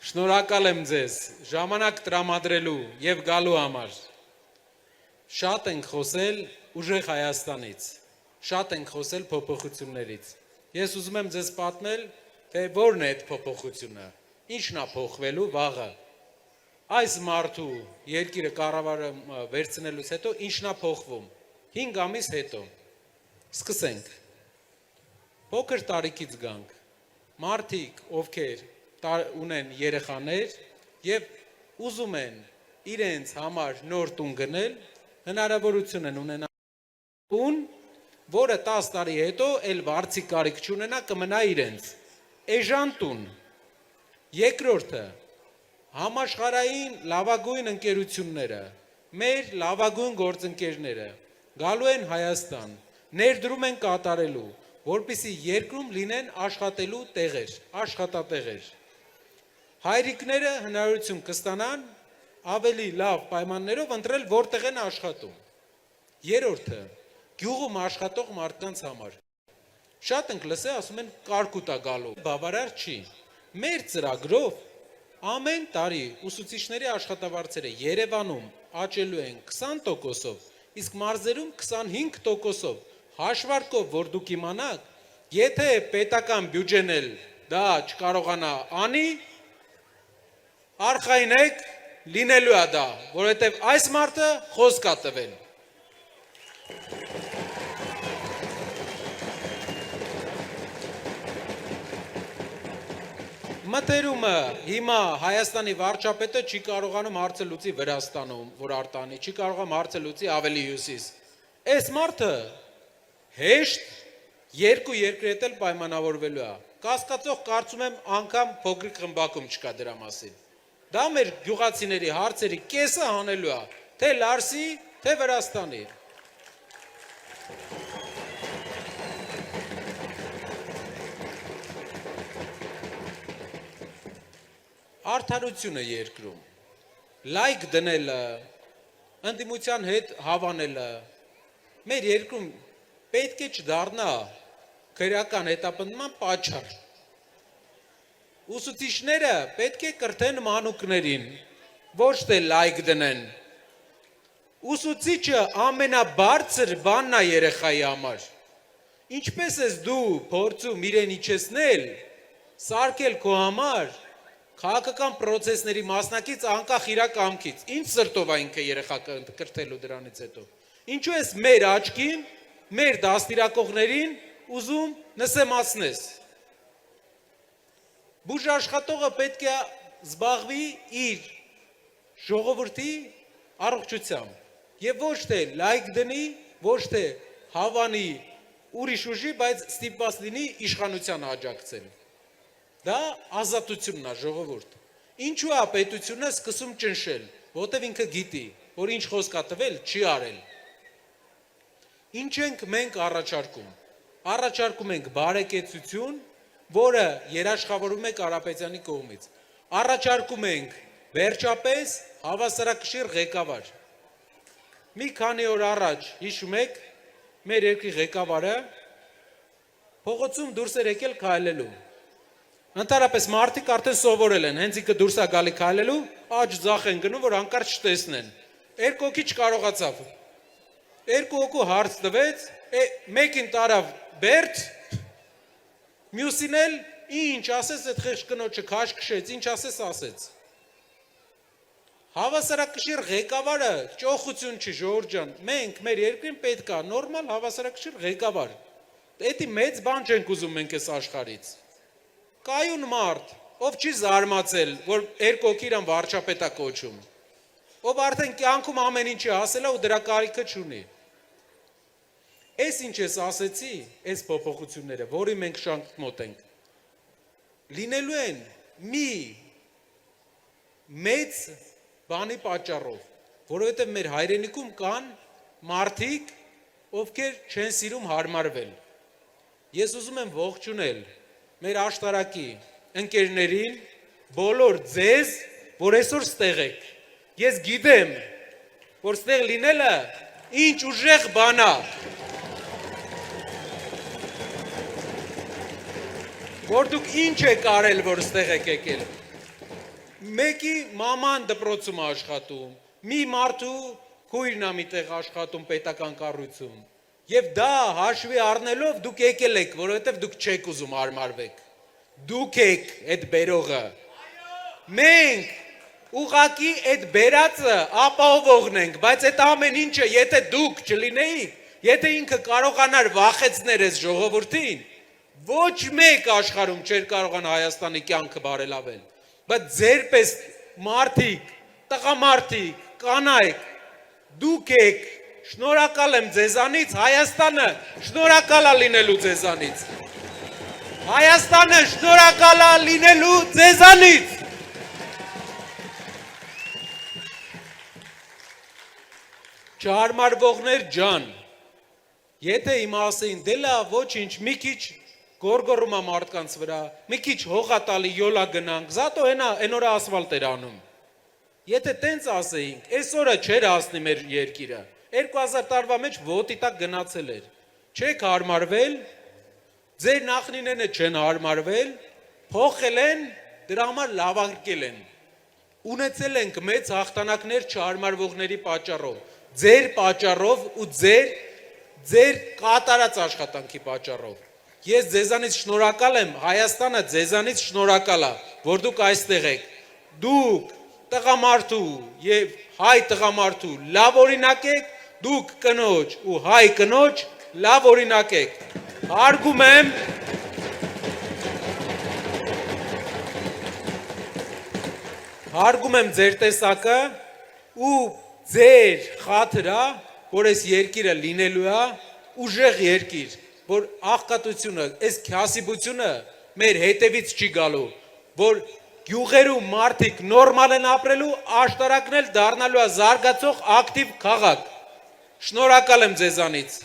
Շնորհակալ եմ ձեզ ժամանակ տրամադրելու եւ գալու համար։ Շատ ենք խոսել ուժեղ Հայաստանից, շատ ենք խոսել փոփոխություններից։ Ես ուզում եմ ձեզ պատմել, թե որն է այդ փոփոխությունը, ինչն է փոխվելու վաղը։ Այս մարդու երկիրը կառավարը վերցնելուց հետո ինչն է փոխվում։ 5 ամիս հետո։ Սկսենք։ Փոքր տարիքից գանք։ Մարդիկ, ովքեր ունեն երեխաներ եւ ուզում են իրենց համար նոր տուն գնել, հնարավորություն են ունենալ տուն, որը 10 տարի հետո էլ վարձի կարիք չունենա, կմնա իրենց։ Էժան տուն։ Երկրորդը համաշխարհային լավագույն ընկերությունները, մեր լավագույն գործընկերները գալու են Հայաստան, ներդրում են կատարելու, որպեսզի երկրում լինեն աշխատելու տեղեր, աշխատատեղեր։ Հայրիկները հնարավորություն կստանան ավելի լավ պայմաններով ընտրել որտեղ են աշխատում։ Երրորդը գյուղում աշխատող մարդկանց համար։ Շատ ենք լսել, ասում են կարկուտ է գալու, բավարար չի։ Մեր ծրագրով ամեն տարի ուսուցիչների աշխատավարձերը Երևանում աճելու են 20%-ով, իսկ մարզերում 25%-ով։ Հաշվարկով, որ դուք իմանաք, եթե պետական բյուջեն էլ դա չկարողանա անի, արխային եք լինելու է դա, որովհետև այս մարդը խոսք է տվել։ Մտերումը հիմա Հայաստանի վարչապետը չի կարողանում հարցը լուծի Վրաստանում, որ արտանի, չի կարողանում հարցը լուծի ավելի հյուսիս։ Այս մարդը հեշտ երկու երկրի հետ էլ պայմանավորվելու է։ Կասկածող կարծում եմ անգամ փոքրիկ խմբակում չկա դրա մասին։ Դա մեր գյուղացիների հարցերի կեսը հանելու է, թե Լարսի, թե Վրաստանի։ Արդարությունը երկրում, լայք դնելը, ընդդիմության հետ հավանելը, մեր երկրում պետք է չդառնա քրեական հետապնդման պատճառ։ Ուսուցիչները պետք է կրթեն մանուկներին, ոչ թե լայք դնեն։ Ուսուցիչը ամենաբարձր բանն է երեխայի համար։ Ինչպես ես դու փորձում իրեն իջեցնել, սարքել քո համար քաղաքական պրոցեսների մասնակից անկախ իր կամքից, ինչ սրտով է ինքը երեխա կրթելու դրանից հետո։ Ինչու ես մեր աչքին, մեր դաստիարակողներին ուզում նսեմացնես։ Բուժաշխատողը պետք է զբաղվի իր ժողովրդի առողջությամբ եւ ոչ թե լայք դնի, ոչ թե հավանի ուրիշ ուժի, բայց ստիպված լինի իշխանության աջակցել։ Դա ազատությունն է, ժողովուրդ։ Ինչու է պետությունը սկսում ճնշել, որտեվ ինքը գիտի, որ ինչ խոսք է տվել, չի արել։ Ինչ ենք մենք առաջարկում։ Առաջարկում ենք բարեկեցություն, որը երաշխավորում է Կարապետյանի կողմից։ Առաջարկում ենք վերջապես հավասարակշիռ ղեկավար։ Մի քանի օր առաջ, հիշում եք, մեր երկրի ղեկավարը փողոցում դուրս էր եկել քայլելու։ Ընդհանրապես մարդիկ արդեն սովորել են, հենց ինքը դուրս է գալի քայլելու, աջ ձախ են գնում, որ հանկարծ չտեսնեն։ Երկու հոգի չկարողացավ։ Երկու հոգու հարց տվեց, մեկին տարավ Բերդ, մյուսին էլ ինչ ասեց այդ խեղճ կնոջը քաշքշեց, ինչ ասեց։ Հավասարակշիռ ղեկավարը ճոխություն չի, ժողովուրդ ջան, մենք մեր երկրին պետք է նորմալ հավասարակշիռ ղեկավար։ Դա մեծ բան չենք ուզում մենք այս աշխարհից։ Կայուն մարդ, ով չի զարմացել, որ երկու հոգի իրան վարչապետ է կոչում, ով արդեն կյանքում ամեն ինչի ասել է ու դրա կարիքը չունի։ Այս ինչ ես ասեցի, այս փոփոխությունները, որի մենք շանք մոտ ենք, լինելու են մի մեծ բանի պատճառով, որովհետև մեր հայրենիքում կան մարդիկ, ովքեր չեն սիրում հարմարվել։ Ես ուզում եմ ողջունել մեր աշտարակի ընկերներին, բոլոր ձեզ, որ այսօր ստեղ եք։ Ես գիտեմ, որ ստեղ լինելը ինչ ուժեղ բան է։ Որ դուք ինչ եք արել, որ ստեղ եք եկել։ Մեկի մաման դպրոցում աշխատում, մի մարդու քույրն է միտեղ աշխատում պետական կառույցում։ Եվ դա հաշվի առնելով դուք եկել եք, որովհետև դուք չեք ուզում հարմարվեք։ Դուք եք այդ բերողը։ Մենք ուղակի այդ բերածը ապահովողն ենք, բայց այդ ամեն ինչը, եթե դուք չլինեիք, եթե ինքը կարողանար վախեցնել այս ժողովրդին, ոչ մեկ աշխարհում չէր կարողանա Հայաստանի կյանքը բարելավել։ Բայց ձեր պես մարդիկ, տղամարդիկ, կանայք, դուք եք, շնորհակալ եմ ձեզանից, Հայաստանը շնորհակալ է լինելու ձեզանից։ Հայաստանը շնորհակալ է լինելու ձեզանից։ Չհարմարվողներ ջան, եթե իմ ասեին, դե լավ, ոչինչ, մի քիչ գորգորում է մարդկանց վրա, մի քիչ հողա տալի յոլա գնանք, զատո այն օրը ասֆալտ էր անում։ Եթե տենց ասեինք, այս օրը չէր հասնի մեր երկիրը, 2000 տարվա մեջ ոտի տակ գնացել էր։ Չեք հարմարվել, ձեր նախնիները չեն հարմարվել, փոխել են, դրա համար լավարկել են։ Ունեցել ենք մեծ հաղթանակներ չհարմարվողների պատճառով, ձեր պատճառով ու ձեր կատարած աշխատանքի պատճառով։ Ես ձեզանից շնորհակալ եմ, Հայաստանը ձեզանից շնորհակալ է, որ դուք այստեղ եք։ Դուք տղամարդու եւ հայ տղամարդու լավ օրինակ եք, դուք կնոջ ու հայ կնոջ լավ օրինակ եք։ Հարգում եմ ձեր տեսակը ու ձեր խաթրա, որ այս երկիրը լինելու է ուժեղ երկիր, որ աղքատությունը, այս քյասիբությունը մեր հետևից չի գալու, որ գյուղերում մարդիկ նորմալ են ապրելու, աշտարակն էլ դառնալու է զարգացող ակտիվ քաղաք։ Շնորհակալ եմ ձեզանից։